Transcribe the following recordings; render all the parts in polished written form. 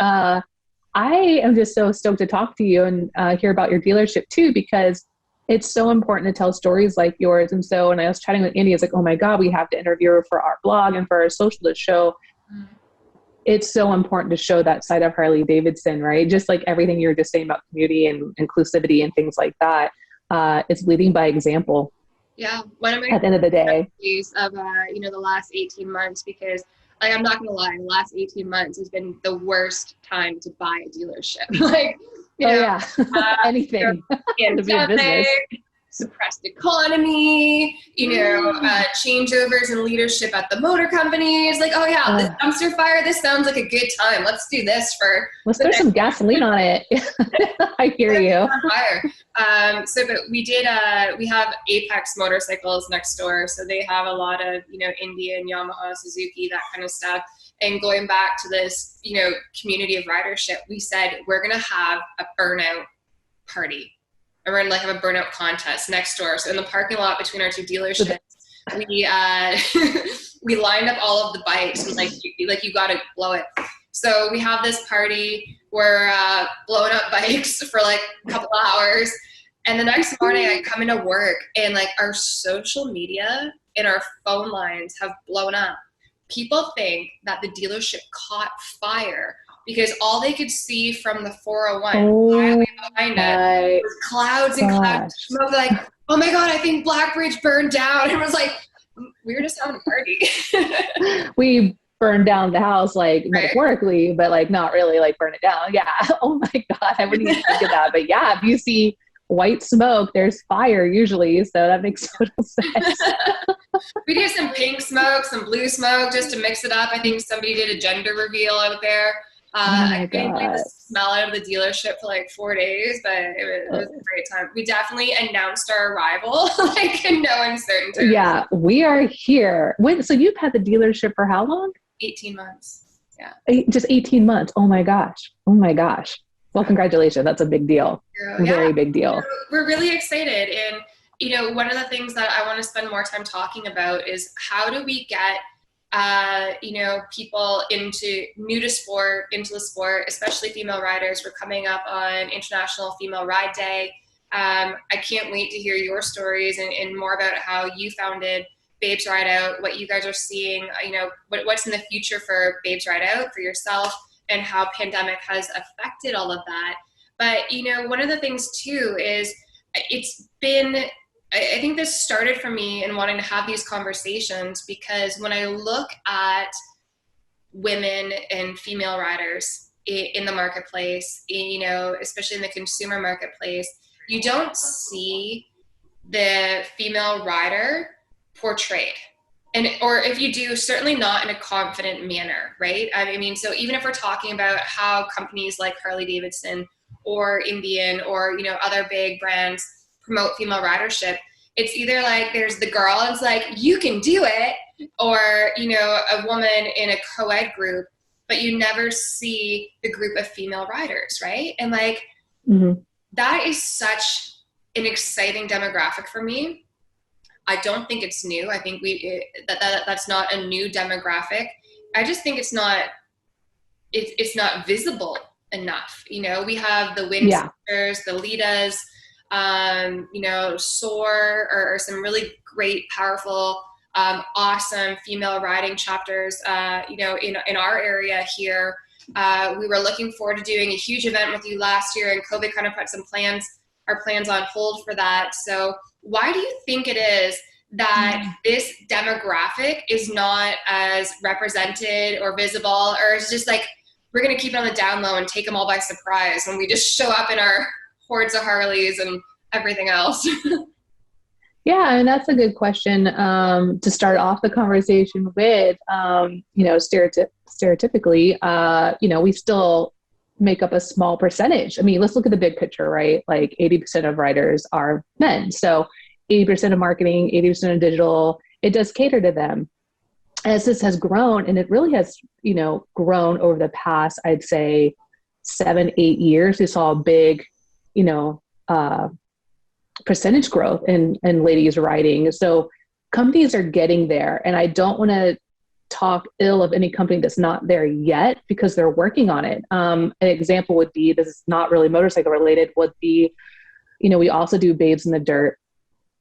I am just so stoked to talk to you and hear about your dealership too, because it's so important to tell stories like yours. And so when I was chatting with Andy, I was like, oh my God, we have to interview her for our blog and for our social to show. It's so important to show that side of Harley-Davidson, right? Just like everything you were just saying about community and inclusivity and things like that. It's leading by example. Yeah, one of my at the end of the day of the last 18 months, because like I'm not gonna lie, the last 18 months has been the worst time to buy a dealership. Like, anything to be a business. Suppressed economy, changeovers in leadership at the motor companies. Like, oh yeah, this dumpster fire, this sounds like a good time. Let's do this for. Let's throw some gasoline on it. I hear you. But we have Apex motorcycles next door. So they have a lot of, Indian, Yamaha, Suzuki, that kind of stuff. And going back to this, community of ridership, we said, we're going to have a burnout party. And we're going to have a burnout contest next door. So in the parking lot between our two dealerships, we we lined up all of the bikes and you got to blow it. So we have this party. We're blowing up bikes for like a couple of hours. And the next morning I come into work and like our social media and our phone lines have blown up. People think that the dealership caught fire because all they could see from the 401 highway behind it was clouds and clouds of smoke. Like, oh my God, I think Blackbridge burned down. And it was like, we were just having a party. We burned down the house, like metaphorically, but like not really like burn it down. Yeah. Oh my God, I wouldn't even think of that. But yeah, if you see white smoke, there's fire usually. So that makes total sense. We did some pink smoke, some blue smoke just to mix it up. I think somebody did a gender reveal out there. I couldn't like the smell out of the dealership for like 4 days, but it was a great time. We definitely announced our arrival, like in no uncertain terms. Yeah, we are here. Wait, so you've had the dealership for how long? 18 months. Yeah. Just 18 months. Oh my gosh. Well, congratulations. That's a big deal. Very big deal. We're really excited. And, one of the things that I want to spend more time talking about is how do we get people into the sport, especially female riders. We're coming up on International Female Ride Day. I can't wait to hear your stories and more about how you founded Babes Ride Out, what you guys are seeing, what's in the future for Babes Ride Out, for yourself, and how pandemic has affected all of that. But, one of the things too is I think this started for me in wanting to have these conversations because when I look at women and female riders in the marketplace, especially in the consumer marketplace, you don't see the female rider portrayed. Or if you do, certainly not in a confident manner, right? I mean, so even if we're talking about how companies like Harley-Davidson or Indian or, other big brands promote female ridership, it's either like there's the girl and it's like, you can do it, or, a woman in a co-ed group, but you never see the group of female riders, right? And like, that is such an exciting demographic for me. I don't think it's new. I think that's not a new demographic. I just think it's not visible enough. We have the Wind Sisters, the Litas, SOAR or some really great, powerful, awesome female riding chapters, in our area here. We were looking forward to doing a huge event with you last year, and COVID kind of put our plans on hold for that. So why do you think it is that this demographic is not as represented or visible, or it's just like, we're going to keep it on the down low and take them all by surprise when we just show up in our hordes of Harleys and everything else? Yeah, and that's a good question to start off the conversation with. Stereotypically, we still make up a small percentage. I mean, let's look at the big picture, right? Like 80% of riders are men. So 80% of marketing, 80% of digital, it does cater to them. As this has grown, and it really has, grown over the past, I'd say 7-8 years, we saw a big, percentage growth in ladies riding. So companies are getting there, and I don't want to talk ill of any company that's not there yet, because they're working on it. An example would be, this is not really motorcycle related, would be, we also do Babes in the Dirt,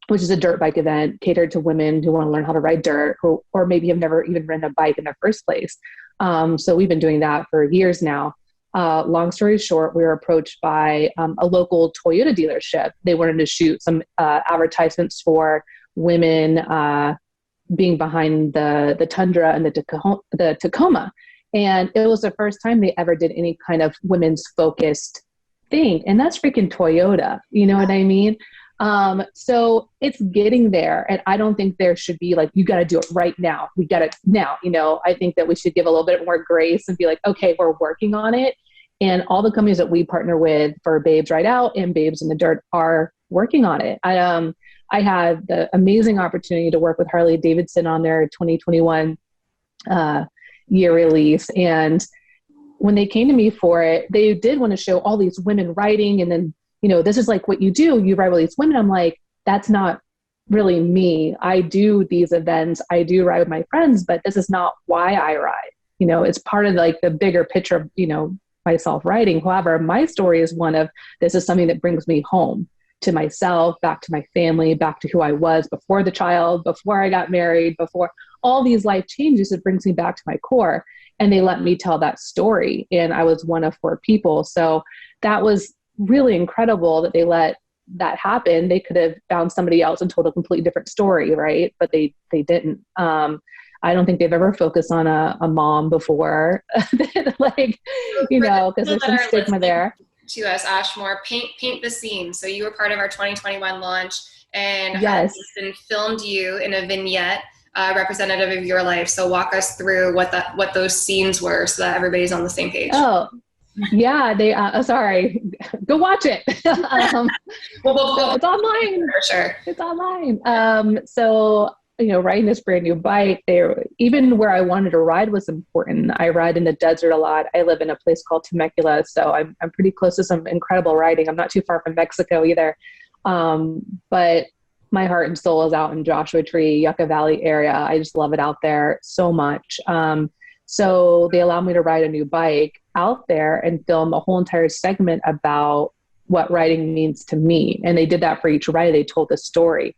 which is a dirt bike event catered to women who want to learn how to ride dirt, or maybe have never even ridden a bike in the first place. So we've been doing that for years now. Long story short, we were approached by a local Toyota dealership. They wanted to shoot some advertisements for women being behind the Tundra and the Tacoma. And it was the first time they ever did any kind of women's focused thing. And that's freaking Toyota. You know what I mean? So it's getting there. And I don't think there should be like, you got to do it right now. We got it now. I think that we should give a little bit more grace and be like, okay, we're working on it. And all the companies that we partner with for Babes Ride Out and Babes in the Dirt are working on it. I had the amazing opportunity to work with Harley-Davidson on their 2021 year release. And when they came to me for it, they did want to show all these women riding. And then, this is like what you do. You ride with these women. I'm like, that's not really me. I do these events. I do ride with my friends, but this is not why I ride. It's part of like the bigger picture of, myself riding. However, my story is one of, this is something that brings me home to myself, back to my family, back to who I was before the child, before I got married, before all these life changes. It brings me back to my core. And they let me tell that story. And I was one of 4 people. So that was really incredible that they let that happen. They could have found somebody else and told a completely different story, right? But they didn't. I don't think they've ever focused on a mom before, like, because there's some stigma there. To us, Ashmore, paint the scene. So you were part of our 2021 launch, and yes, Harley filmed you in a vignette representative of your life. So walk us through what those scenes were, so that everybody's on the same page. Oh, yeah. They. Sorry, go watch it. Well, it's online for sure. It's online. So. Riding this brand new bike there, even where I wanted to ride was important. I ride in the desert a lot. I live in a place called Temecula. So I'm pretty close to some incredible riding. I'm not too far from Mexico either. But my heart and soul is out in Joshua Tree, Yucca Valley area. I just love it out there so much. So they allowed me to ride a new bike out there and film a whole entire segment about what riding means to me. And they did that for each ride. They told the story.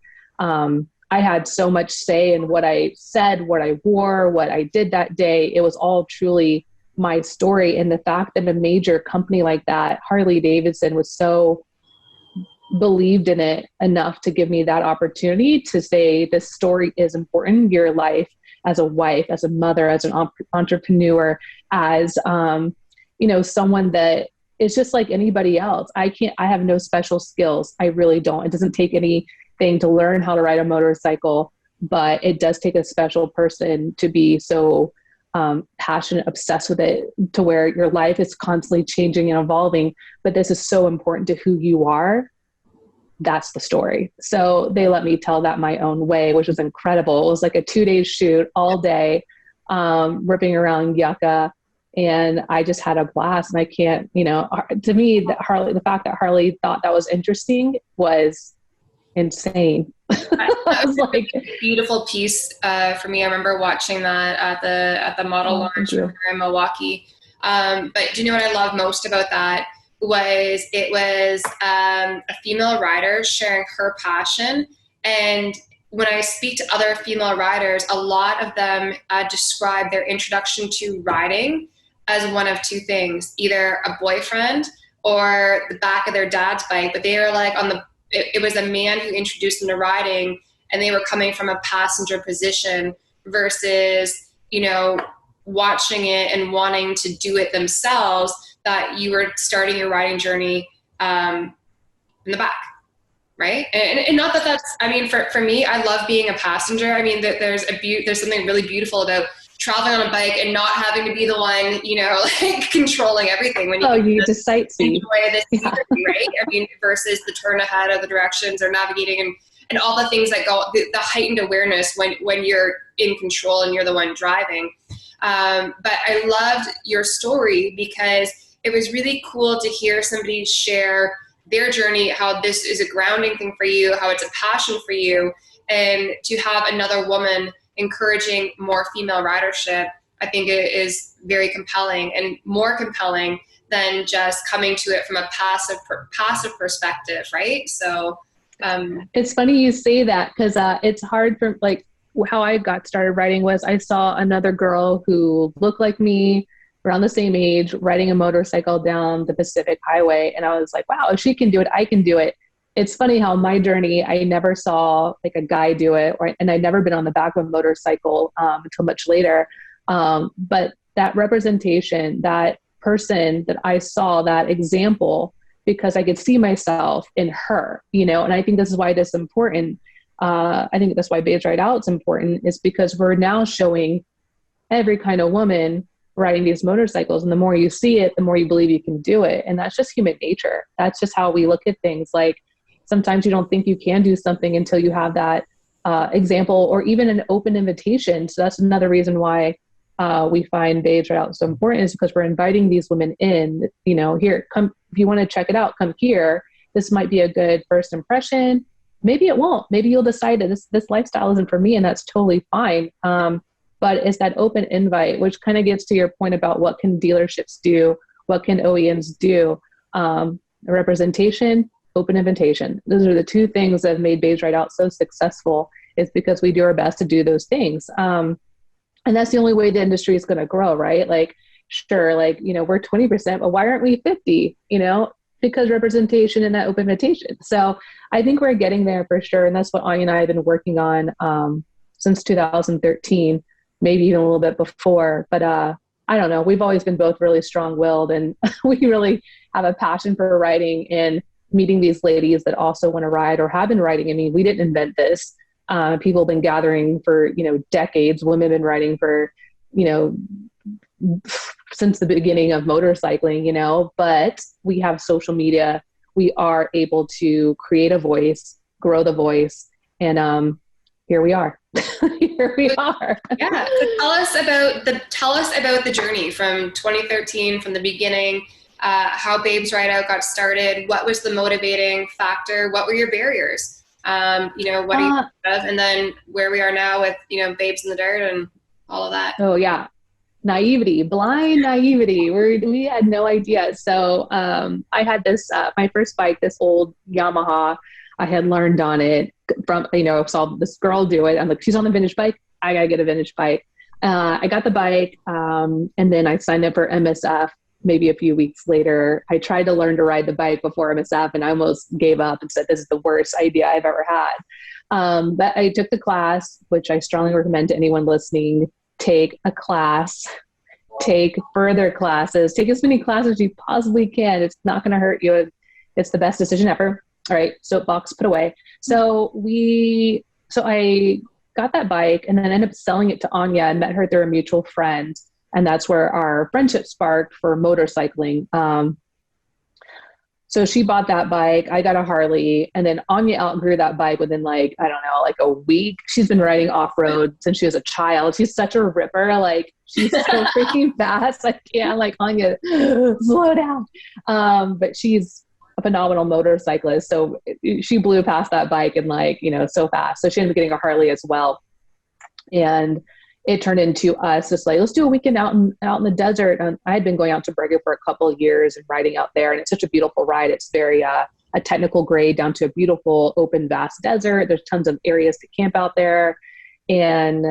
I had so much say in what I said, what I wore, what I did that day. It was all truly my story. And the fact that a major company like that, Harley-Davidson, was so believed in it enough to give me that opportunity to say, this story is important. Your life as a wife, as a mother, as an entrepreneur, as, someone that is just like anybody else. I have no special skills. I really don't. It doesn't take anything to learn how to ride a motorcycle, but it does take a special person to be so passionate, obsessed with it, to where your life is constantly changing and evolving. But this is so important to who you are. That's the story. So they let me tell that my own way, which was incredible. It was like a 2-day shoot all day, ripping around Yucca. And I just had a blast. And I can't, to me, the fact that Harley thought that was interesting was insane. That was like a beautiful piece for me. I remember watching that at the model launch here in Milwaukee. But do you know what I love most about that? It was a female rider sharing her passion. And when I speak to other female riders, a lot of them describe their introduction to riding as one of 2 things: either a boyfriend or the back of their dad's bike. But they were like it was a man who introduced them to riding, and they were coming from a passenger position versus, watching it and wanting to do it themselves, that you were starting your riding journey in the back. Right. And not that that's, for me, I love being a passenger. There's something really beautiful about traveling on a bike and not having to be the one, like controlling everything when you just sightsee. Enjoy this scenery, right? Versus the turn ahead of the directions or navigating and all the things that go, the heightened awareness when you're in control and you're the one driving. But I loved your story because it was really cool to hear somebody share their journey, how this is a grounding thing for you, how it's a passion for you, and to have another woman encouraging more female ridership, I think it is very compelling, and more compelling than just coming to it from a passive perspective, right? So it's funny you say that, because it's hard for, like, how I got started riding was I saw another girl who looked like me, around the same age, riding a motorcycle down the Pacific Highway. And I was like, wow, if she can do it, I can do it. It's funny how my journey, I never saw like a guy do it, and I'd never been on the back of a motorcycle until much later. But that representation, that person that I saw, that example, because I could see myself in her, and I think this is why this is important. I think that's why Babes Ride Out is important, is because we're now showing every kind of woman riding these motorcycles. And the more you see it, the more you believe you can do it. And that's just human nature. That's just how we look at things. Like, sometimes you don't think you can do something until you have that example, or even an open invitation. So that's another reason why we find Babes Ride Out so important, is because we're inviting these women in, here, come, if you want to check it out, come here. This might be a good first impression. Maybe it won't. Maybe you'll decide that this lifestyle isn't for me, and that's totally fine. But it's that open invite, which kind of gets to your point about what can dealerships do, what can OEMs do. Representation, open invitation. Those are the two things that have made Babes Ride Out so successful, is because we do our best to do those things. And that's the only way the industry is going to grow, right? Like, sure, like, we're 20%, but why aren't we 50? Because representation and that open invitation. So I think we're getting there for sure. And that's what Anya and I have been working on since 2013, maybe even a little bit before. But I don't know. We've always been both really strong-willed, and we really have a passion for riding and meeting these ladies that also want to ride or have been riding. I mean, we didn't invent this. People have been gathering for, decades. Women have been riding for, since the beginning of motorcycling, but we have social media. We are able to create a voice, grow the voice, and here we are. Here we are. Yeah. So tell us about the journey from 2013, from the beginning, how Babes Ride Out got started. What was the motivating factor? What were your barriers? What do you think of? And then where we are now with, Babes in the Dirt and all of that. Oh yeah. Naivety, blind naivety. We had no idea. So I had this, my first bike, this old Yamaha. I had learned on it from, saw this girl do it. I'm like, she's on the vintage bike. I gotta get a vintage bike. I got the bike, and then I signed up for MSF. Maybe a few weeks later, I tried to learn to ride the bike before MSF, and I almost gave up and said, this is the worst idea I've ever had. But I took the class, which I strongly recommend to anyone listening. Take a class, take further classes, take as many classes as you possibly can. It's not going to hurt you. It's the best decision ever. All right. Soapbox put away. So I got that bike, and then ended up selling it to Anya, and met her through a mutual friend. And that's where our friendship sparked for motorcycling. So she bought that bike. I got a Harley, and then Anya outgrew that bike within like a week. She's been riding off-road since she was a child. She's such a ripper. Like, she's so freaking fast. I can't, like, Anya, slow down. But she's a phenomenal motorcyclist. So she blew past that bike and so fast. So she ended up getting a Harley as well. And it turned into us just like, let's do a weekend out in the desert. And I had been going out to Brigham for a couple of years and riding out there. And it's such a beautiful ride. It's very a technical grade down to a beautiful open, vast desert. There's tons of areas to camp out there. And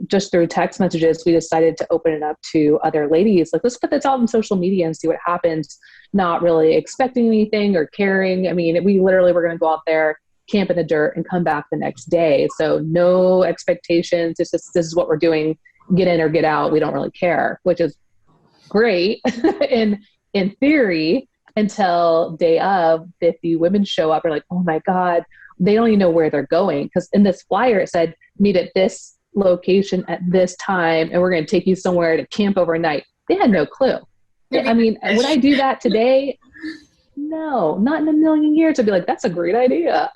just through text messages, we decided to open it up to other ladies. Like, let's put this out on social media and see what happens. Not really expecting anything or caring. I mean, we literally were going to go out there, camp in the dirt, and come back the next day. So no expectations. It's just, this is what we're doing. Get in or get out. We don't really care, which is great in theory, until day of 50 women show up. We're like, oh my God, they don't even know where they're going. Because in this flyer, it said, meet at this location at this time, and we're going to take you somewhere to camp overnight. They had no clue. I mean, would I do that today? No, not in a million years. I'd be like, that's a great idea.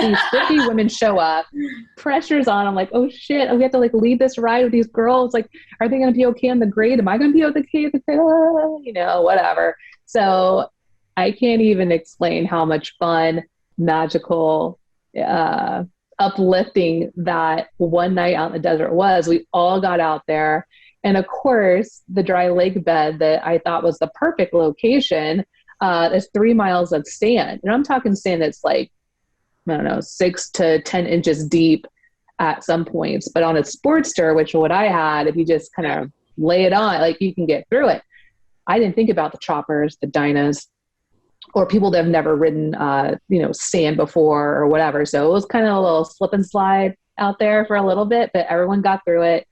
These 50 women show up, pressure's on. I'm like, oh shit, we have to lead this ride with these girls. Like, are they going to be okay on the grade? Am I going to be okay with the grade? Whatever. So I can't even explain how much fun, magical, uplifting that one night out in the desert was. We all got out there. And of course, the dry lake bed that I thought was the perfect location is 3 miles of sand. And I'm talking sand that's like, I don't know, 6 to 10 inches deep at some points. But on a Sportster, which what I had, if you just kind of lay it on, like you can get through it. I didn't think about the choppers, the dynas, or people that have never ridden, sand before or whatever. So it was kind of a little slip and slide out there for a little bit, but everyone got through it.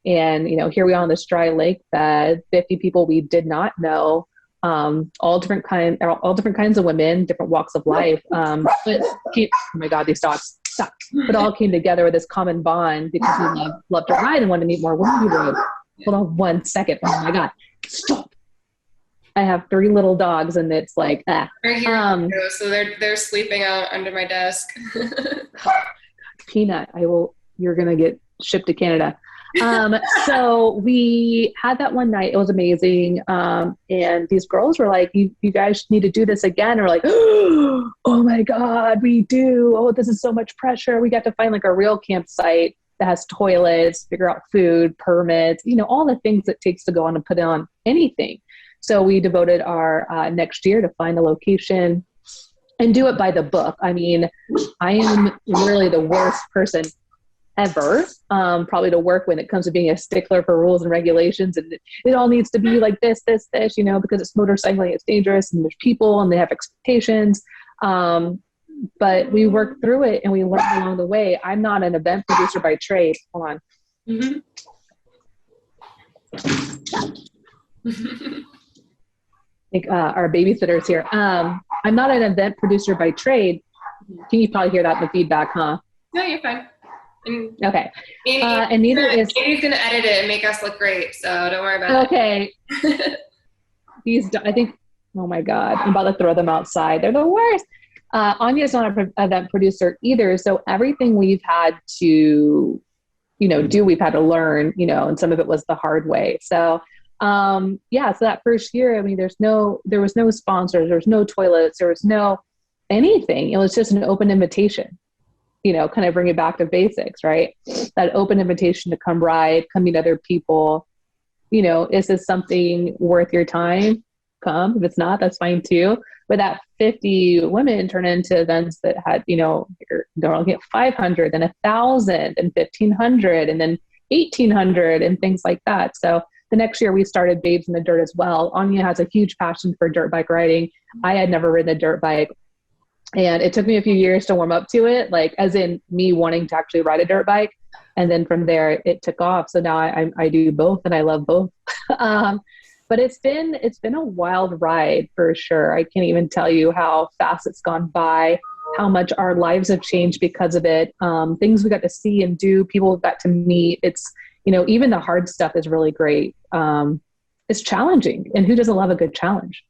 And, here we are on this dry lake bed, 50 people we did not know, all different kinds of women, different walks of life. Oh my God, these dogs, stop. But all came together with this common bond because we love to ride and wanted to meet more women who rode. Hold on 1 second. Oh my God, stop. I have 3 little dogs and it's like, Right here, so they're sleeping out under my desk. Peanut, you're going to get shipped to Canada. So we had that one night. It was amazing. And these girls were like, you guys need to do this again. And we're like, oh my God, we do. Oh, this is so much pressure. We got to find like a real campsite that has toilets, figure out food, permits, all the things it takes to go on and put on anything. So we devoted our next year to find a location and do it by the book. I mean, I am really the worst person ever, probably to work when it comes to being a stickler for rules and regulations. And it all needs to be like this, because it's motorcycling, it's dangerous and there's people and they have expectations. But we worked through it and we learned along the way. I'm not an event producer by trade. Hold on. Mm-hmm. I think our babysitter's here. I'm not an event producer by trade. Can you probably hear that in the feedback, huh? No, you're fine. Okay. And neither is... Andy's going to edit it and make us look great, so don't worry about it. Okay. I think, oh my God, I'm about to throw them outside. They're the worst. Anya's not an event producer either. So everything we've had to, we've had to learn, and some of it was the hard way. So so that first year, I mean, there was no sponsors, there was no toilets, there was no anything. It was just an open invitation, kind of bring it back to basics, right? That open invitation to come ride, come meet other people. Is this something worth your time? Come. If it's not, that's fine too. But that 50 women turn into events that had, they'll get 500, then 1,000, and 1,500, and then 1,800, and things like that. So the next year we started Babes in the Dirt as well. Anya has a huge passion for dirt bike riding. I had never ridden a dirt bike. And it took me a few years to warm up to it, like as in me wanting to actually ride a dirt bike. And then from there it took off. So now I do both and I love both. But it's been a wild ride for sure. I can't even tell you how fast it's gone by, how much our lives have changed because of it. Things we got to see and do, people we got to meet. It's, even the hard stuff is really great. It's challenging. And who doesn't love a good challenge?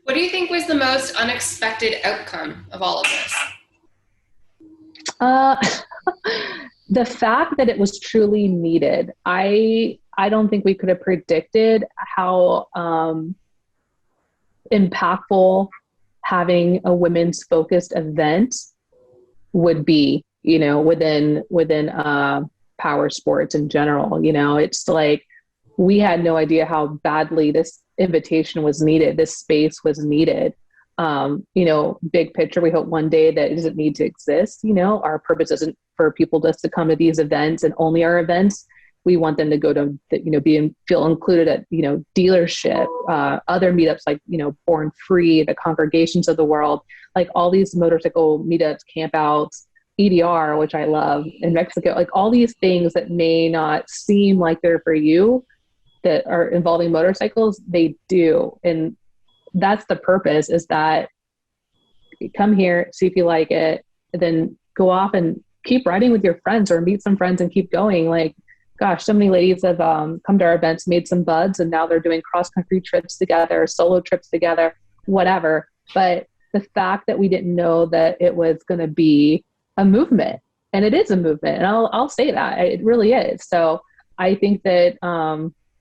What do you think was the most unexpected outcome of all of this? The fact that it was truly needed. I don't think we could have predicted how impactful having a women's focused event would be, within power sports in general. It's like, we had no idea how badly this invitation was needed. This space was needed. Big picture, we hope one day that it doesn't need to exist. Our purpose isn't for people just to come to these events and only our events. We want them to go to, feel included at, dealership, other meetups like, Born Free, the Congregations of the World, like all these motorcycle meetups, campouts, EDR, which I love, in Mexico, like all these things that may not seem like they're for you that are involving motorcycles, they do. And that's the purpose, is that you come here, see if you like it, and then go off and keep riding with your friends or meet some friends and keep going. Like, gosh, so many ladies have come to our events, made some buds, and now they're doing cross-country trips together, solo trips together, whatever. But the fact that we didn't know that it was going to be a movement, and it is a movement, and I'll say that, it really is. So I think that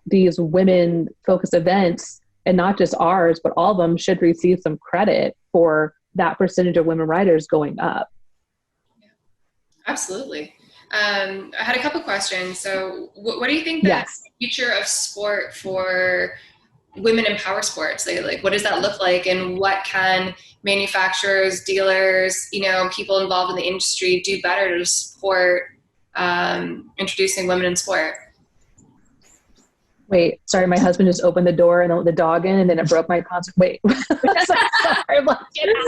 these women-focused events, and not just ours, but all of them, should receive some credit for that percentage of women riders going up. Absolutely. I had a couple questions. So what do you think the Yes. future of sport for women in power sports, like what does that look like, and what can manufacturers, dealers, people involved in the industry do better to support introducing women in sport? Wait, sorry, my husband just opened the door and let the dog in, and then it broke my concert. Wait, so sorry, I'm like, get out.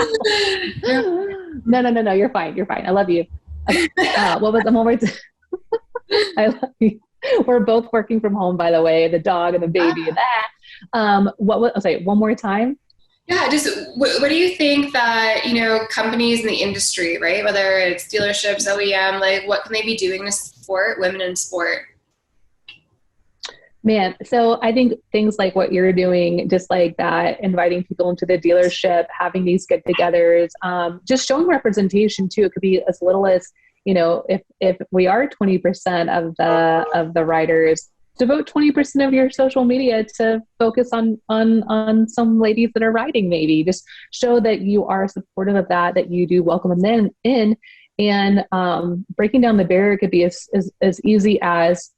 No, you're fine. You're fine. I love you. Okay. What was the moment? I love you. We're both working from home, by the way, the dog and the baby and that. What was, I'll say one more time. Yeah, just what do you think that, companies in the industry, right, whether it's dealerships, OEM, like what can they be doing to support women in sport? Man, so I think things like what you're doing, just like that, inviting people into the dealership, having these get-togethers, just showing representation too. It could be as little as, if we are 20% of the riders, devote 20% of your social media to focus on some ladies that are riding. Maybe just show that you are supportive of that you do welcome them in, and breaking down the barrier could be as easy as,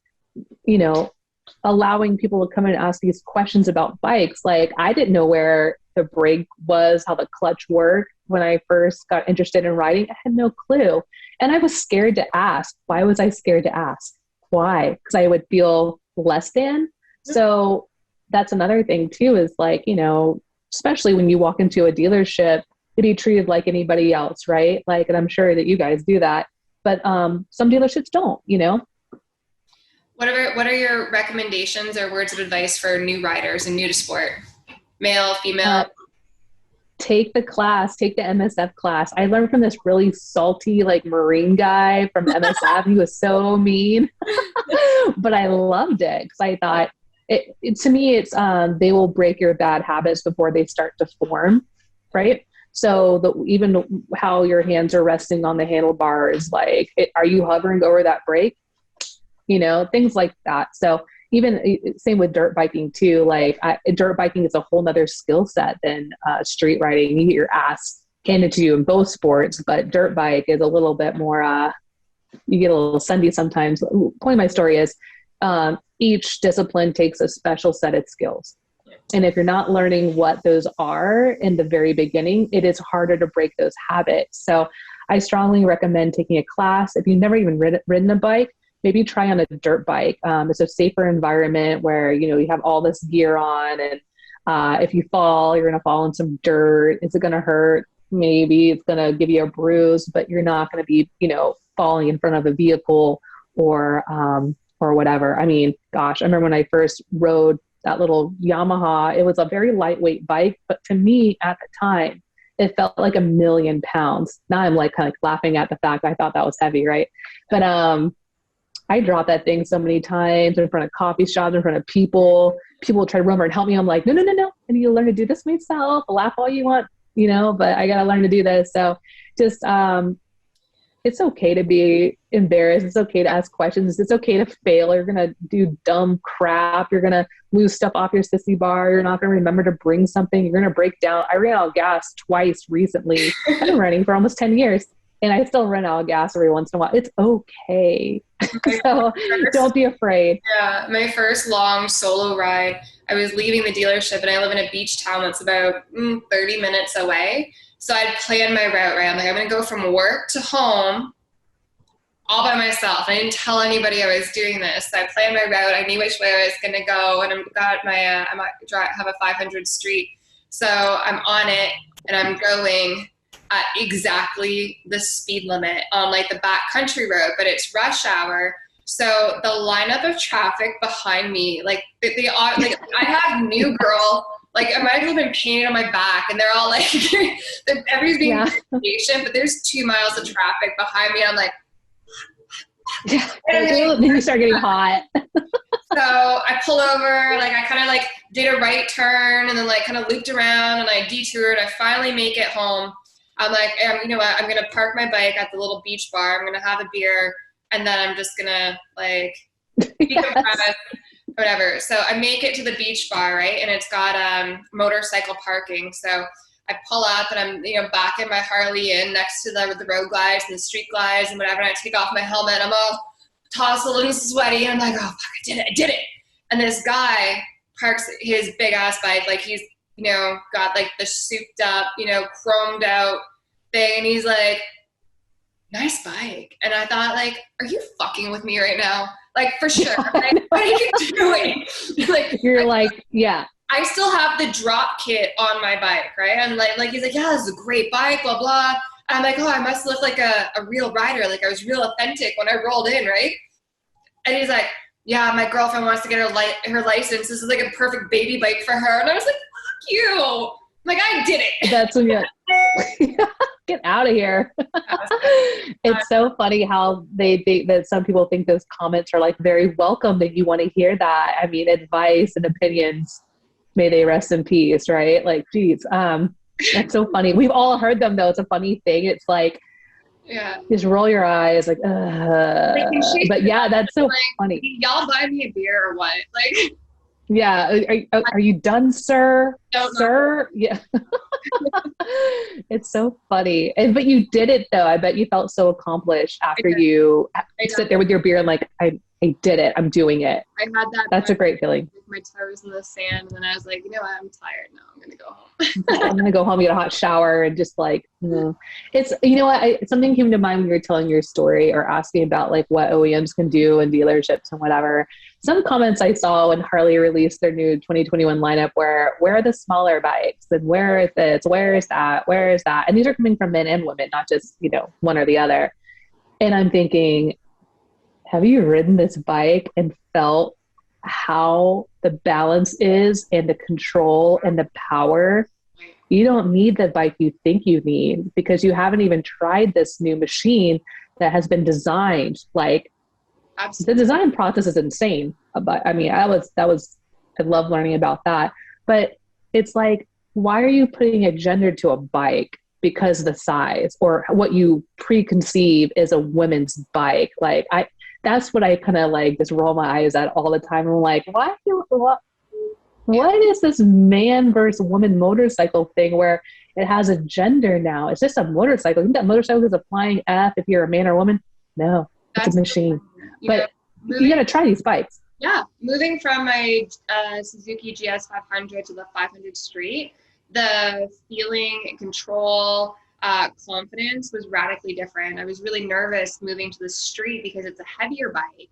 allowing people to come in and ask these questions about bikes. Like, I didn't know where the brake was, how the clutch worked when I first got interested in riding. I had no clue. And I was scared to ask. Why was I scared to ask? Why? Because I would feel less than. So that's another thing too, is like, especially when you walk into a dealership, to be treated like anybody else, right? Like, and I'm sure that you guys do that, but some dealerships don't, What are your recommendations or words of advice for new riders and new to sport? Male, female? Take the class, take the MSF class. I learned from this really salty, like Marine guy from MSF. He was so mean, but I loved it because I thought to me, it's, they will break your bad habits before they start to form. Right. So even how your hands are resting on the handlebars, like, are you hovering over that brake? Things like that. So even same with dirt biking too. Like, dirt biking is a whole nother skill set than street riding. You get your ass handed to you in both sports, but dirt bike is a little bit more, you get a little sundy sometimes. The point of my story is each discipline takes a special set of skills. And if you're not learning what those are in the very beginning, it is harder to break those habits. So I strongly recommend taking a class. If you've never even ridden a bike, maybe try on a dirt bike. It's a safer environment where, you have all this gear on, and if you fall, you're going to fall in some dirt. Is it going to hurt? Maybe it's going to give you a bruise, but you're not going to be, falling in front of a vehicle or whatever. I mean, gosh, I remember when I first rode that little Yamaha, it was a very lightweight bike, but to me at the time, it felt like 1,000,000 pounds. Now I'm like kind of laughing at the fact I thought that was heavy, right? But I dropped that thing so many times in front of coffee shops, in front of people. People will try to run over and help me. I'm like, no. I need to learn to do this myself. I'll laugh all you want, but I got to learn to do this. So just, it's okay to be embarrassed. It's okay to ask questions. It's okay to fail. You're going to do dumb crap. You're going to lose stuff off your sissy bar. You're not going to remember to bring something. You're going to break down. I ran out of gas twice recently. I've been running for almost 10 years. And I still run out of gas every once in a while. It's okay. So don't be afraid. Yeah, my first long solo ride, I was leaving the dealership, and I live in a beach town that's about 30 minutes away. So I'd planned my route, right? I'm like, I'm going to go from work to home all by myself. I didn't tell anybody I was doing this. So I planned my route. I knew which way I was going to go. And I've got my, have a 500 street. So I'm on it, and I'm going at exactly the speed limit on like the back country road, but it's rush hour. So the lineup of traffic behind me, like they are, like I have New Girl, like I might have been painted on my back, and they're all like, everybody's being patient, but there's 2 miles of traffic behind me. I'm like, yeah. Then you start getting hot. So I pull over, like I kind of like did a right turn, and then like kind of looped around, and I detoured. I finally make it home. I'm like, you know what? I'm going to park my bike at the little beach bar. I'm going to have a beer, and then I'm just going to like decompress, whatever. So I make it to the beach bar, right? And it's got motorcycle parking. So I pull up and I'm, you know, back in my Harley in next to the road glides and the street glides and whatever. And I take off my helmet. I'm all tousled and sweaty. And I'm like, oh, fuck, I did it. And this guy parks his big ass bike. Like he's, you know, got like the souped up, you know, chromed out thing. And he's like, nice bike. And I thought, like, are you fucking with me right now? Like, for sure. Like, what are you doing? Like, you're like, yeah. I still have the drop kit on my bike, right? And like he's like, yeah, this is a great bike, blah, blah. And I'm like, oh, I must look like a real rider. Like I was real authentic when I rolled in, right? And he's like, yeah, my girlfriend wants to get her license. This is like a perfect baby bike for her. And I was like, fuck you. I'm like, I did it. That's when you get out of here. It's so funny how that some people think those comments are like very welcome, that you want to hear that. I mean, advice and opinions, may they rest in peace, right? Like, geez, that's so funny. We've all heard them though. It's a funny thing. It's like, yeah, just roll your eyes, like, but yeah, that's so like, funny. Y'all buy me a beer or what? Like, yeah, are you done, sir? Sir, yeah. It's so funny, but you did it though. I bet you felt so accomplished after you sit there with your beer and like, I did it. I'm doing it. I had that. That's a great feeling. My toes in the sand, and then I was like, you know what? I'm tired now. I'm gonna go home. I'm gonna go home, get a hot shower, and just like, it's, you know what? Something came to mind when you were telling your story or asking about like what OEMs can do and dealerships and whatever. Some comments I saw when Harley released their new 2021 lineup where are the smaller bikes and where is this? Where is that? Where is that? And these are coming from men and women, not just, you know, one or the other. And I'm thinking, have you ridden this bike and felt how the balance is and the control and the power? You don't need the bike you think you need because you haven't even tried this new machine that has been designed. Like, absolutely. The design process is insane. But I mean, I love learning about that. But it's like, why are you putting a gender to a bike because of the size or what you preconceive is a women's bike? Like, that's what I kind of like just roll my eyes at all the time. I'm like, what is this man versus woman motorcycle thing where it has a gender now? It's just a motorcycle. You think that motorcycle is applying F if you're a man or a woman? No, it's a machine. But you got to try these bikes. Yeah. Moving from my Suzuki GS 500 to the 500 Street, the feeling and control, confidence was radically different. I was really nervous moving to the street because it's a heavier bike.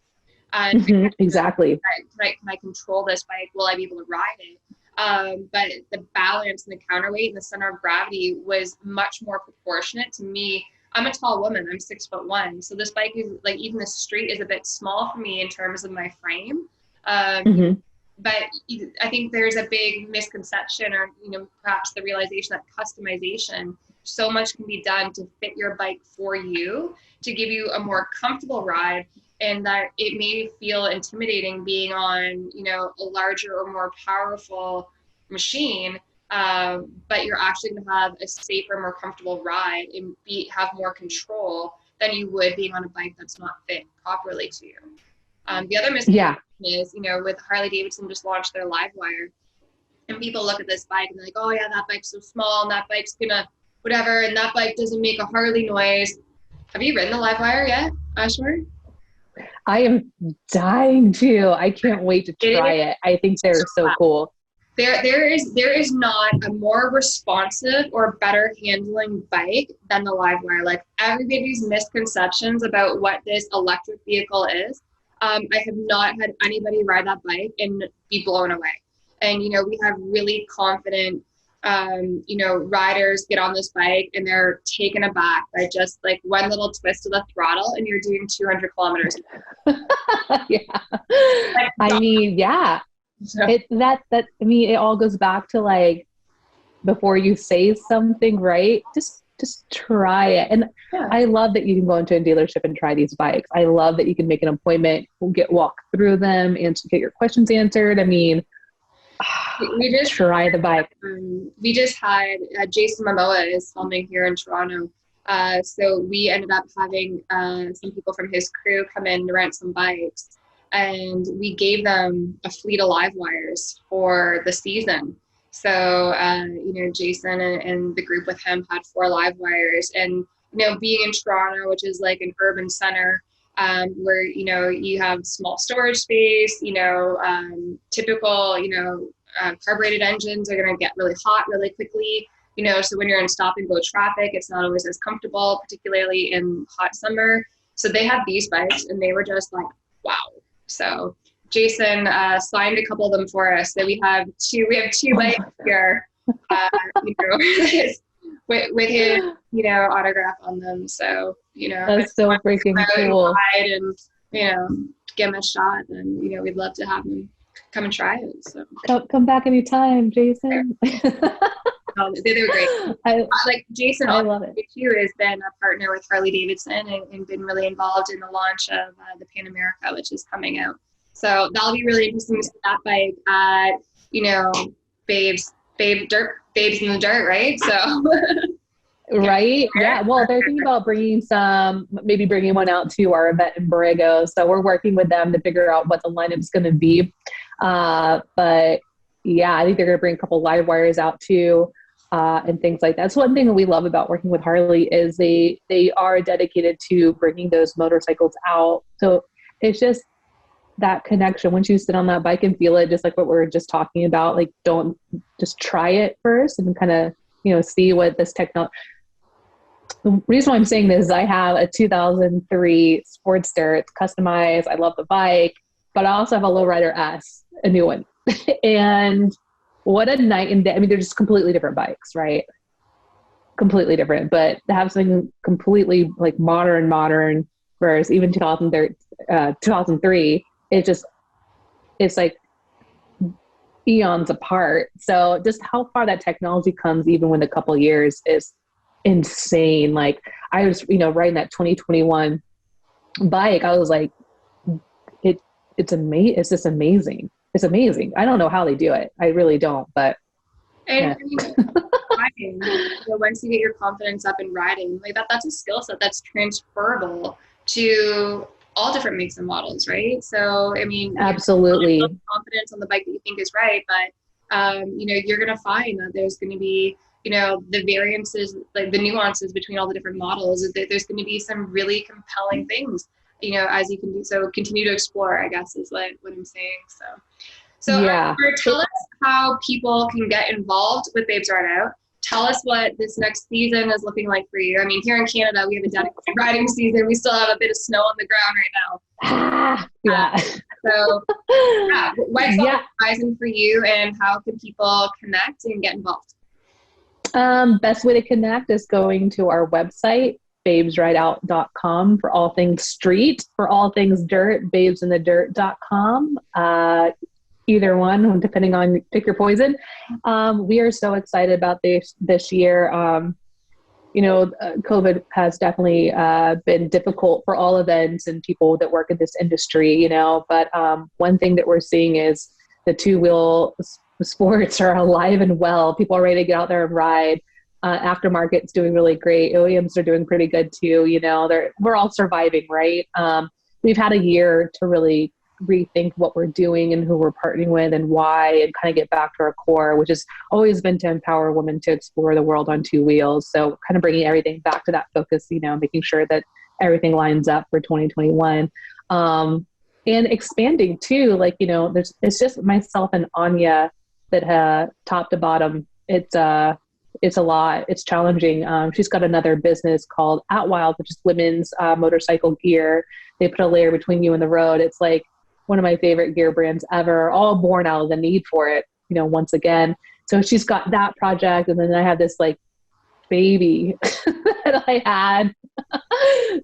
And exactly. Can I control this bike? Will I be able to ride it? But the balance and the counterweight and the center of gravity was much more proportionate to me. I'm a tall woman. I'm 6'1". So this bike is like, even the street is a bit small for me in terms of my frame. But I think there's a big misconception or, you know, perhaps the realization that customization, so much can be done to fit your bike for you, to give you a more comfortable ride, and that it may feel intimidating being on, you know, a larger or more powerful machine, but you're actually going to have a safer, more comfortable ride and have more control than you would being on a bike that's not fit properly to you. The other misconception is, you know, with Harley-Davidson just launched their Livewire, and people look at this bike and they're like, oh yeah, that bike's so small and that bike's gonna whatever, and that bike doesn't make a Harley noise. Have you ridden the Livewire yet, Ashmore? I am dying to. I can't wait to try it. I think they're so cool. There is not a more responsive or better handling bike than the Livewire. Like, everybody's misconceptions about what this electric vehicle is. I have not had anybody ride that bike and be blown away. And, you know, we have really confident, you know, riders get on this bike and they're taken aback by just like one little twist of the throttle and you're doing 200 kilometers. Yeah. I mean, yeah. So. I mean, it all goes back to like, before you say something, right? Just try it. And yeah. I love that you can go into a dealership and try these bikes. I love that you can make an appointment, walk through them and get your questions answered. I mean, we just try the bike. We just had Jason Momoa is filming here in Toronto. So we ended up having some people from his crew come in to rent some bikes, and we gave them a fleet of live wires for the season. So, Jason and the group with him had 4 live wires, and, being in Toronto, which is like an urban center, where, you have small storage space, typical, carbureted engines are going to get really hot really quickly, so when you're in stop and go traffic, it's not always as comfortable, particularly in hot summer. So they have these bikes, and they were just like, wow. So Jason signed a couple of them for us. So we have two bikes here, with his, autograph on them. So, that's so freaking cool. And, give him a shot, and, we'd love to have him come and try it. So come back anytime, Jason. They were great. Like Jason, I love it too, has been a partner with Harley-Davidson and been really involved in the launch of the Pan America, which is coming out. So that'll be really interesting to see that bike at, Babes in the dirt, right? So. Right. Yeah. Well, they're thinking about maybe bringing one out to our event in Borrego. So we're working with them to figure out what the lineup's going to be. But yeah, I think they're going to bring a couple live wires out too, and things like that. That's one thing that we love about working with Harley is they are dedicated to bringing those motorcycles out. So it's just that connection. Once you sit on that bike and feel it, just like what we were just talking about, like don't just try it first and kind of, see what this technology. The reason why I'm saying this is I have a 2003 Sportster. It's customized. I love the bike, but I also have a Lowrider S, a new one. And what a night and day. I mean, they're just completely different bikes, right? Completely different, but to have something completely like modern, whereas even 2003, it's like eons apart. So just how far that technology comes, even within a couple of years, is insane. Like I was, riding that 2021 bike. I was like, it's amazing. It's just amazing. It's amazing. I don't know how they do it. I really don't, but. And riding, once you get your confidence up in riding, like that's a skill set that's transferable to all different makes and models, right? So, I mean, absolutely, confidence on the bike that you think is right, but you're going to find that there's going to be, the variances, like the nuances between all the different models. There's going to be some really compelling things, as you can do. So continue to explore, I guess, is what I'm saying. So yeah. Tell us how people can get involved with Babes Ride Out. Tell us what this next season is looking like for you. I mean, here in Canada, we have a dedicated riding season. We still have a bit of snow on the ground right now. Yeah. So, what's on the horizon for you, and how can people connect and get involved? Best way to connect is going to our website, babesrideout.com, for all things street. For all things dirt, babesinthedirt.com. Either one, depending on, pick your poison. We are so excited about this year. COVID has definitely been difficult for all events and people that work in this industry, but one thing that we're seeing is the two-wheel sports are alive and well. People are ready to get out there and ride. Aftermarket's doing really great. OEMs are doing pretty good too. We're all surviving, right? We've had a year to really rethink what we're doing and who we're partnering with and why, and kind of get back to our core, which has always been to empower women to explore the world on two wheels. So kind of bringing everything back to that focus, making sure that everything lines up for 2021. And expanding too, it's just myself and Anya that top to bottom. It's a lot. It's challenging. She's got another business called At Wild, which is women's motorcycle gear. They put a layer between you and the road. It's like one of my favorite gear brands ever, all born out of the need for it, once again. So she's got that project. And then I have this baby that I had.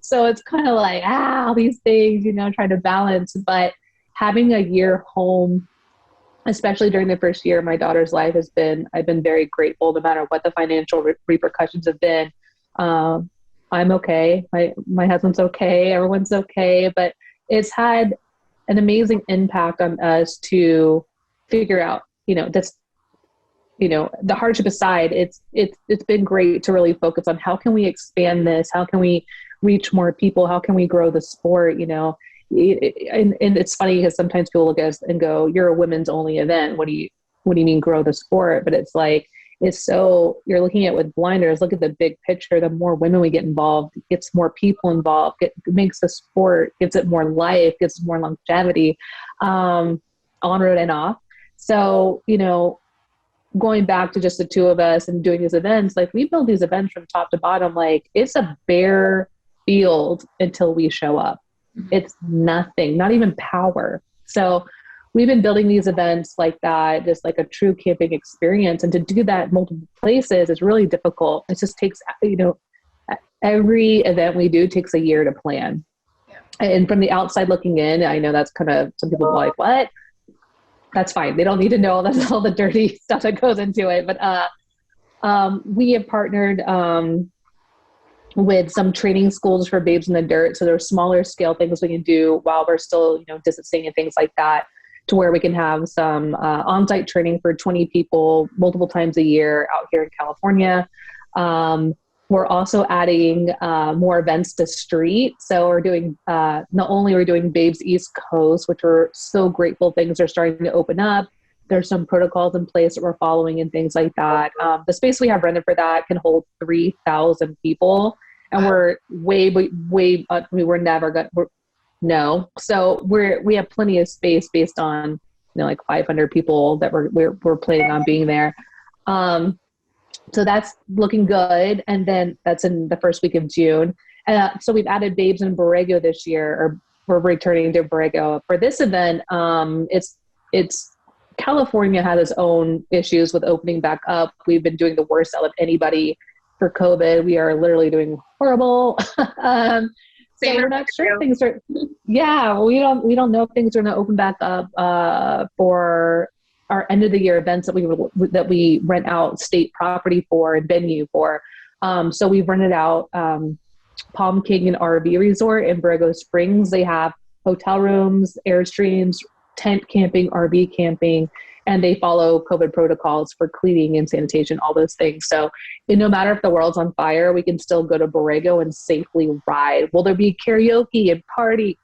So it's kind of like, all these things, trying to balance, but having a year home, especially during the first year of my daughter's life, I've been very grateful, no matter what the financial repercussions have been. I'm okay. My husband's okay. Everyone's okay, but it's had an amazing impact on us to figure out, the hardship aside, it's been great to really focus on how can we expand this? How can we reach more people? How can we grow the sport? And it's funny because sometimes people look at us and go, "You're a women's only event. What do what do you mean grow the sport? But it's like, you're looking at with blinders, look at the big picture. The more women we get involved, it gets more people involved, it makes the sport, gives it more life, gives it more longevity, on road and off. So, going back to just the two of us and doing these events, like we build these events from top to bottom, like it's a bare field until we show up. It's nothing, not even power. So we've been building these events like that, just like a true camping experience. And to do that in multiple places is really difficult. It just takes, every event we do takes a year to plan. Yeah. And from the outside looking in, I know that's kind of, some people are like, what? That's fine. They don't need to know all the dirty stuff that goes into it. But we have partnered with some training schools for Babes in the Dirt. So there's smaller scale things we can do while we're still, distancing and things like that, to where we can have some on-site training for 20 people multiple times a year out here in California. We're also adding more events to street. So we're doing, not only are we doing Babes East Coast, which we're so grateful things are starting to open up. There's some protocols in place that we're following and things like that. The space we have rented for that can hold 3,000 people. And we're we're never going to, no. So we have plenty of space based on, like 500 people that we're planning on being there. So that's looking good. And then that's in the first week of June. So we've added Babes in Borrego this year, or we're returning to Borrego for this event. It's California has its own issues with opening back up. We've been doing the worst out of anybody for COVID. We are literally doing horrible. So we're not sure if things are, we don't know if things are going to open back up for our end of the year events that we rent out state property for and venue for. So we've rented out Palm King and RV Resort in Borrego Springs. They have hotel rooms, Airstreams, tent camping, RV camping, and they follow COVID protocols for cleaning and sanitation, all those things. So no matter if the world's on fire, we can still go to Borrego and safely ride. Will there be karaoke and party?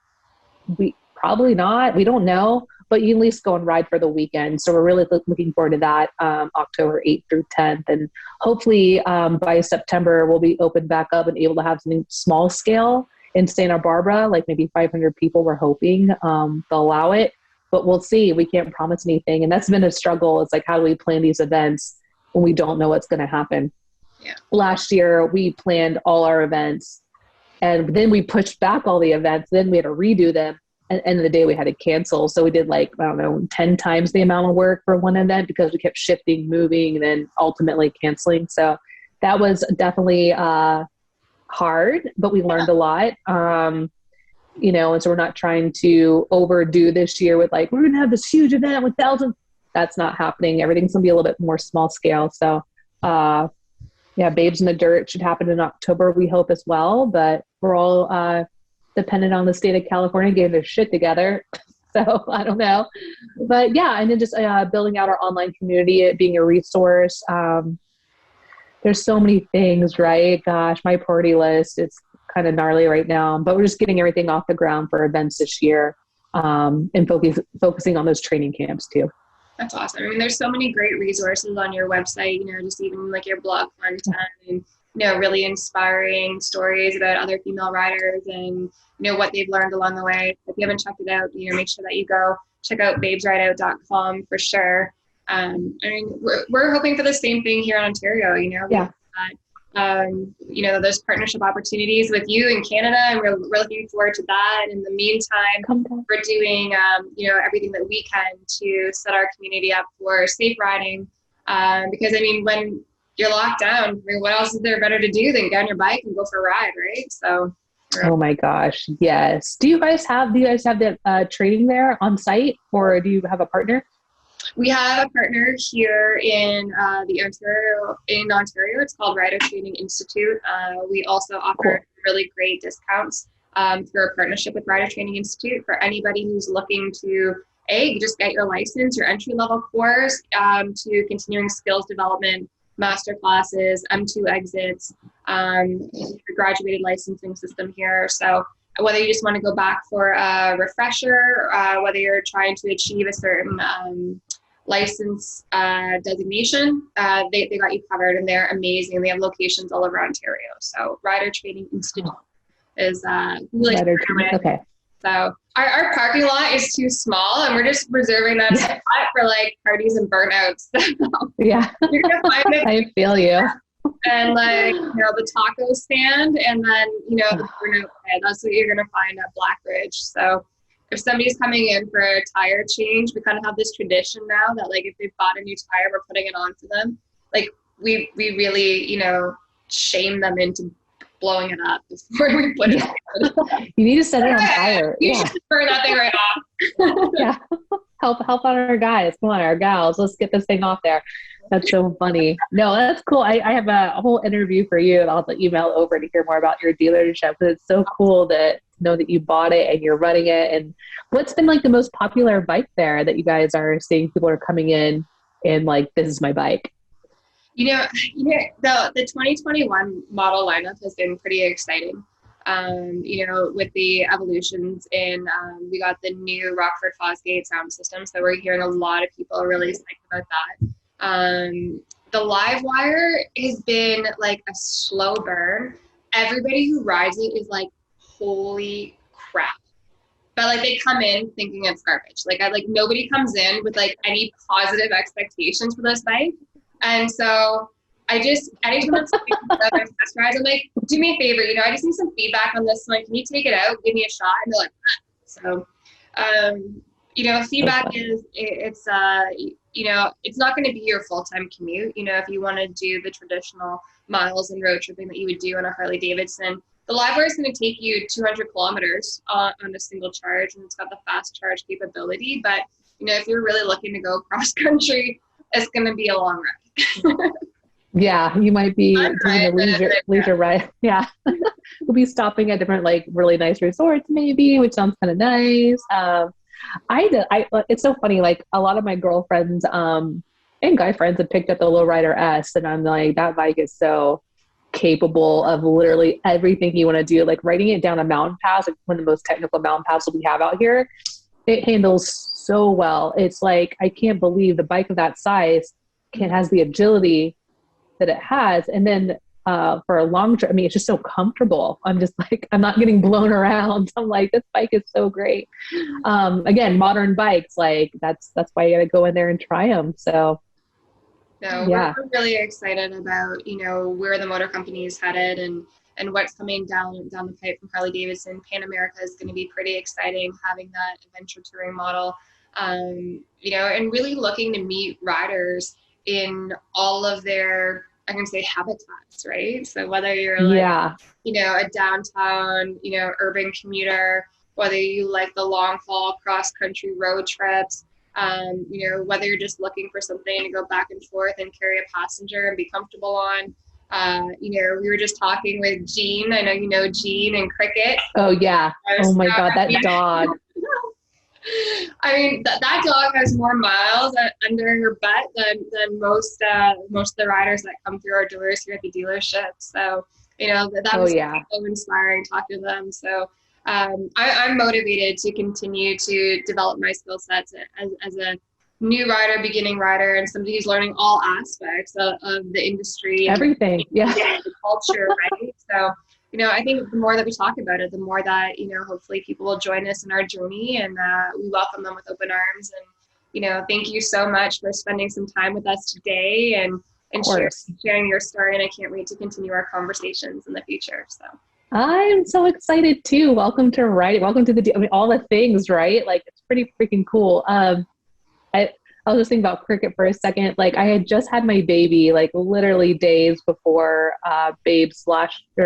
We probably not. We don't know, but you at least go and ride for the weekend. So we're really looking forward to that, October 8th through 10th. And hopefully by September, we'll be open back up and able to have something small scale in Santa Barbara, like maybe 500 people. We're hoping they'll allow it. But we'll see. We can't promise anything. And that's been a struggle. It's like, how do we plan these events when we don't know what's going to happen? Yeah. Last year, we planned all our events, and then we pushed back all the events. Then we had to redo them. And at the end of the day, we had to cancel. So we did 10 times the amount of work for one event because we kept shifting, moving, and then ultimately canceling. So that was definitely hard, but we learned a lot. And so we're not trying to overdo this year with we're going to have this huge event with thousands. That's not happening. Everything's going to be a little bit more small scale. So, Babes in the Dirt should happen in October, we hope as well, but we're all dependent on the state of California getting their shit together. So I don't know, but and then just building out our online community, it being a resource. There's so many things, right? Gosh, my priority list, it's kind of gnarly right now, but we're just getting everything off the ground for events this year, and focusing on those training camps too. That's awesome. I mean, there's so many great resources on your website, just even your blog content and, really inspiring stories about other female riders and, what they've learned along the way. If you haven't checked it out, make sure that you go check out babesrideout.com for sure. We're hoping for the same thing here in Ontario, Yeah. Those partnership opportunities with you in Canada, and we're looking forward to that. And in the meantime, we're doing, everything that we can to set our community up for safe riding. Because when you're locked down, what else is there better to do than get on your bike and go for a ride, right? So. Oh my gosh. Yes. Do you guys have the training there on site, or do you have a partner? We have a partner here in Ontario. It's called Rider Training Institute. We also offer really great discounts through a partnership with Rider Training Institute for anybody who's looking to just get your license, your entry-level course, to continuing skills development, master classes, M2 exits, your graduated licensing system here. So whether you just want to go back for a refresher, whether you're trying to achieve a certain license designation, they got you covered, and they're amazing. They have locations all over Ontario. So Rider Training Institute is really okay. So our parking lot is too small, and we're just reserving that spot for like parties and burnouts. Yeah, you're gonna find it. I feel you. And like, you know, the taco stand, and then, you know, the burnout pit. That's what you're gonna find at Blackbridge. So if somebody's coming in for a tire change, we kind of have this tradition now that like if they've bought a new tire, we're putting it on for them. Like we really, you know, shame them into blowing it up before we put it on. You need to set it on fire. You should burn that thing right off. Yeah. Help out our guys. Come on, our gals. Let's get this thing off there. That's so funny. No, that's cool. I have a whole interview for you, and I'll email over to hear more about your dealership. But it's so cool to know that you bought it and you're running it. And what's been like the most popular bike there that you guys are seeing people are coming in and like, this is my bike? You know, the 2021 model lineup has been pretty exciting. You know, with the evolutions in, we got the new Rockford Fosgate sound system. So we're hearing a lot of people are really psyched about that. The live wire has been like a slow burn. Everybody who rides it is like, holy crap. But like they come in thinking it's garbage. Like nobody comes in with like any positive expectations for this bike. And so I just, anytime I'm taking test rides, I'm like, do me a favor, you know, I just need some feedback on this one. Can you take it out? Give me a shot. And they're like, so, you know, feedback it's you know, it's not going to be your full-time commute. You know, if you want to do the traditional miles and road tripping that you would do on a Harley-Davidson, the live wire is going to take you 200 kilometers on a single charge, and it's got the fast charge capability. But, you know, if you're really looking to go cross country, it's going to be a long ride. Yeah, you might be doing a leisure ride. Yeah. We'll be stopping at different, like, really nice resorts maybe, which sounds kind of nice. It's so funny, like, a lot of my girlfriends and guy friends have picked up the Lowrider S, and I'm like, that bike is so capable of literally everything you want to do. Like, riding it down a mountain pass, like one of the most technical mountain passes we have out here, it handles so well. It's like, I can't believe the bike of that size has the agility that it has. And then for a long trip, I mean, it's just so comfortable. I'm just like, I'm not getting blown around. I'm like, this bike is so great. Again, modern bikes, like that's why you got to go in there and try them. So yeah, we're really excited about, you know, where the motor company is headed and what's coming down the pipe from Harley-Davidson. Pan America is going to be pretty exciting, having that adventure touring model, you know, and really looking to meet riders in all of their, I can say, habitats, right? So whether you're like, you know, a downtown, you know, urban commuter, whether you like the long haul cross country road trips, you know, whether you're just looking for something to go back and forth and carry a passenger and be comfortable on. You know, we were just talking with Jean. I know you know Jean and Cricket. Oh yeah. Oh my God, that dog. I mean, that dog has more miles under her butt than most of the riders that come through our doors here at the dealership. So, you know, that was so inspiring talking to them. So I'm motivated to continue to develop my skill sets as a new rider, beginning rider, and somebody who's learning all aspects of the industry. Everything, the culture, right? So, you know, I think the more that we talk about it, the more that, you know, hopefully people will join us in our journey, and we welcome them with open arms. And, you know, thank you so much for spending some time with us today and sharing your story. And I can't wait to continue our conversations in the future. So I'm so excited too. Welcome to riding. Welcome to all the things, right? Like, it's pretty freaking cool. I was just thinking about Cricket for a second. Like, I had just had my baby, like literally days before or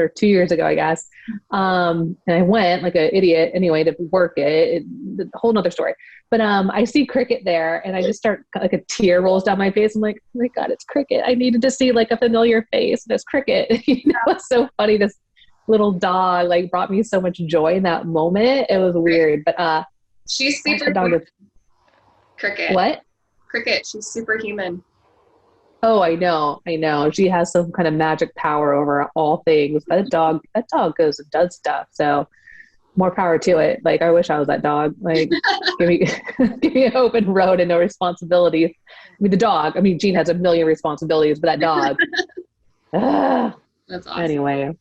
2 years ago, I guess. And I went like an idiot anyway to work it. A whole nother story. But I see Cricket there, and I just start, like, a tear rolls down my face. I'm like, oh my God, it's Cricket. I needed to see like a familiar face. And it's Cricket. You know, it's so funny. This little dog like brought me so much joy in that moment. It was weird, but she's super Cricket. What? Cricket, she's superhuman. Oh, I know. She has some kind of magic power over all things. That dog goes and does stuff. So more power to it. Like, I wish I was that dog. Like, give me, give me an open road and no responsibilities. I mean, the dog, I mean, Gene has a million responsibilities, but that dog, That's awesome. anyway.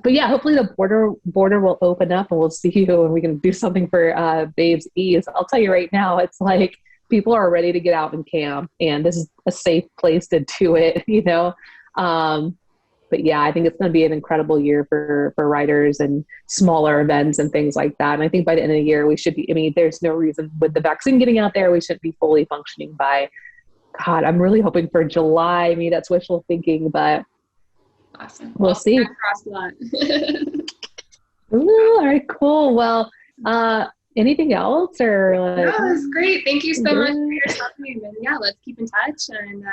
But yeah, hopefully the border will open up and we'll see you and we can do something for Babes Ease. I'll tell you right now, it's like people are ready to get out and camp, and this is a safe place to do it, you know? But yeah, I think it's going to be an incredible year for riders and smaller events and things like that. And I think by the end of the year, we should be, I mean, there's no reason with the vaccine getting out there, we shouldn't be fully functioning by, God, I'm really hoping for July. I mean, that's wishful thinking, but Awesome. We'll see. Across a lot. Ooh, all right, cool. Well, anything else or like? No, it's great. Thank you so much for your time. And yeah, let's keep in touch. And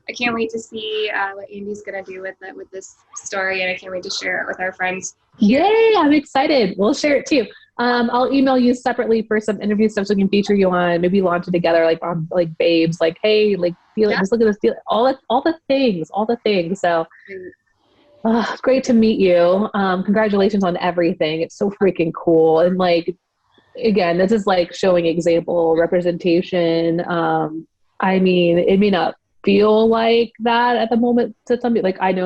I can't wait to see what Andy's gonna do with this story, and I can't wait to share it with our friends. Yay! I'm excited. We'll share it too. I'll email you separately for some interview stuff so we can feature you on. Maybe launch it together, like on like Babes. Like, hey, like feel just look at this. All the things. So. It's great to meet you. Congratulations on everything. It's so freaking cool. And like, again, this is like showing example representation. I mean, it may not feel like that at the moment to somebody. Like, I know